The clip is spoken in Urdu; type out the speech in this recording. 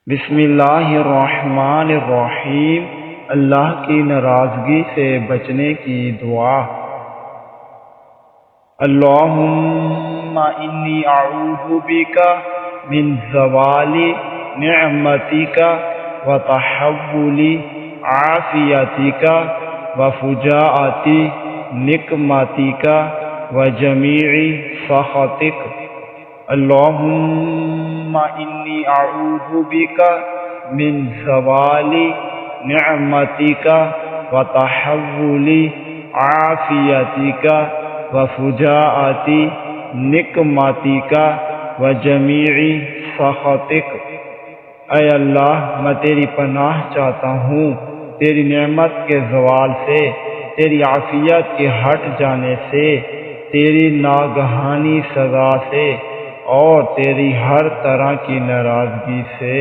بسم اللہ الرحمن الرحیم۔ اللہ کی ناراضگی سے بچنے کی دعا۔ اللہم انی اعوذ بک من زوال نعمتک وتحول عافیتک وفجاءۃ نقمتک وجمیع سخطک۔ اللہم انی اعوذ بک من زوال نعمتک وتحول عافیتک وفجاءۃ نقمتک وجمیع سخطک۔ اے اللہ، میں تیری پناہ چاہتا ہوں تیری نعمت کے زوال سے، تیری عافیت کے ہٹ جانے سے، تیری ناگہانی سزا سے اور تیری ہر طرح کی ناراضگی سے۔